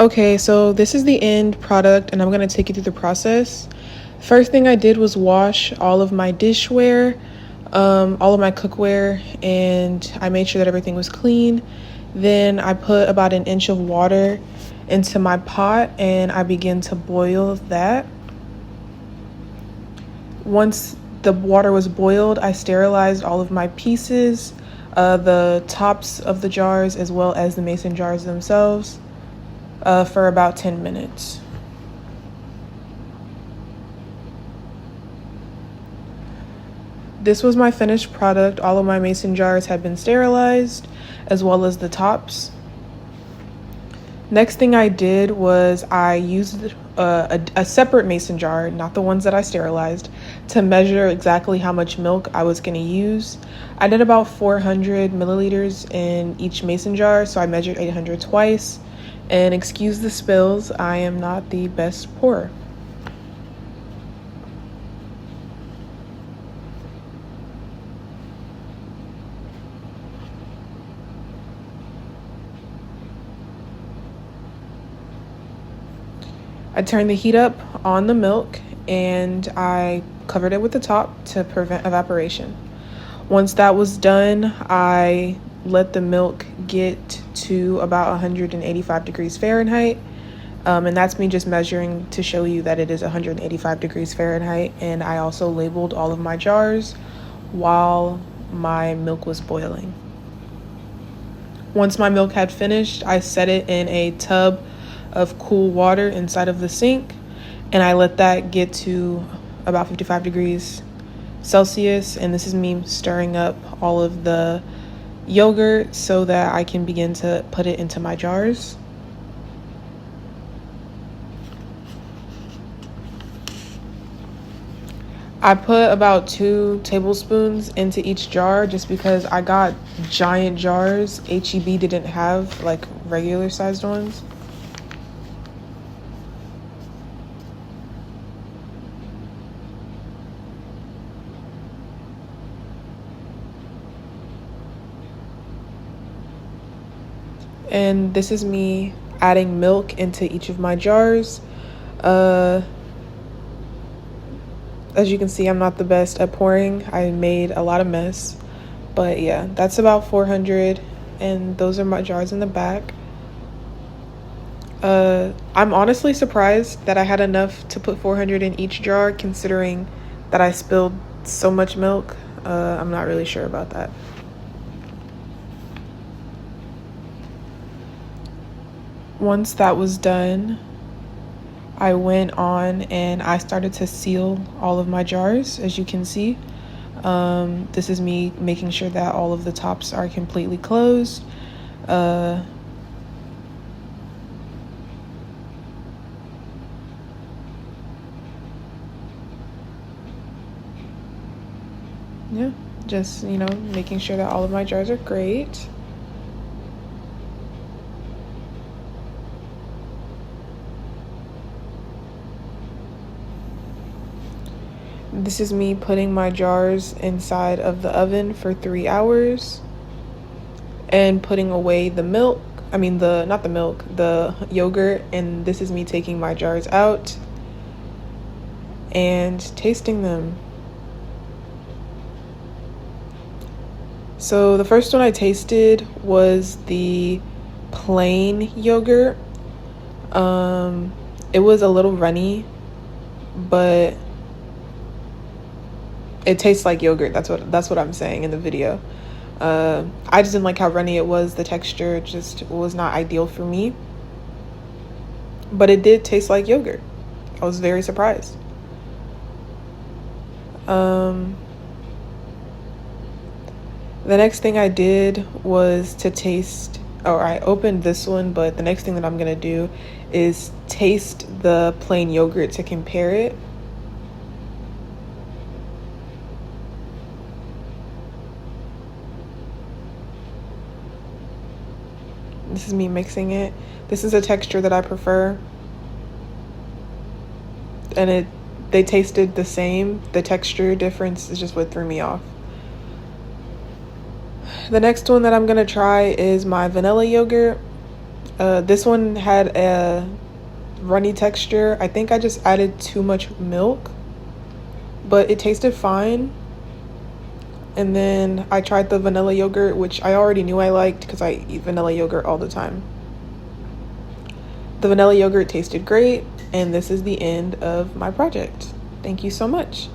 Okay, so this is the end product and I'm going to take you through the process. First thing I did was wash all of my dishware, all of my cookware, and I made sure that everything was clean. Then I put about an inch of water into my pot and I began to boil that. Once the water was boiled, I sterilized all of my pieces, the tops of the jars as well as the mason jars themselves, for about 10 minutes. This was my finished product. All of my mason jars had been sterilized as well as the tops. Next thing I did was I used a separate mason jar, not the ones that I sterilized, to measure exactly how much milk I was going to use. I did about 400 milliliters in each mason jar, so I measured 800 twice. And excuse the spills, I am not the best pourer. I turned the heat up on the milk and I covered it with the top to prevent evaporation. Once that was done, I let the milk get to about 185 degrees Fahrenheit. And that's me just measuring to show you that it is 185 degrees Fahrenheit. And I also labeled all of my jars while my milk was boiling. Once my milk had finished, I set it in a tub of cool water inside of the sink, and I let that get to about 55 degrees Celsius. And this is me stirring up all of the yogurt so that I can begin to put it into my jars. I put about 2 tablespoons into each jar just because I got giant jars. HEB didn't have like regular sized ones. And this is me adding milk into each of my jars. As you can see, I'm not the best at pouring. I made a lot of mess. But yeah, that's about 400. And those are my jars in the back. I'm honestly surprised that I had enough to put 400 in each jar, considering that I spilled so much milk. I'm not really sure about that. Once that was done, I went on and I started to seal all of my jars, as you can see. This is me making sure that all of the tops are completely closed. Yeah, just, making sure that all of my jars are great. This is me putting my jars inside of the oven for 3 hours and putting away the milk. The yogurt. And this is me taking my jars out and tasting them. So the first one I tasted was the plain yogurt. It was a little runny, but it tastes like yogurt. That's what I'm saying in the video. I just didn't like how runny it was. The texture just was not ideal for me. But it did taste like yogurt. I was very surprised. The next thing I did was I opened this one, but the next thing that I'm gonna do is taste the plain yogurt to compare it. This is me mixing it. This is a texture that I prefer. And they tasted the same. The texture difference is just what threw me off. The next one that I'm gonna try is my vanilla yogurt. This one had a runny texture. I think I just added too much milk, but it tasted fine. And then I tried the vanilla yogurt, which I already knew I liked because I eat vanilla yogurt all the time. The vanilla yogurt tasted great, and this is the end of my project. Thank you so much.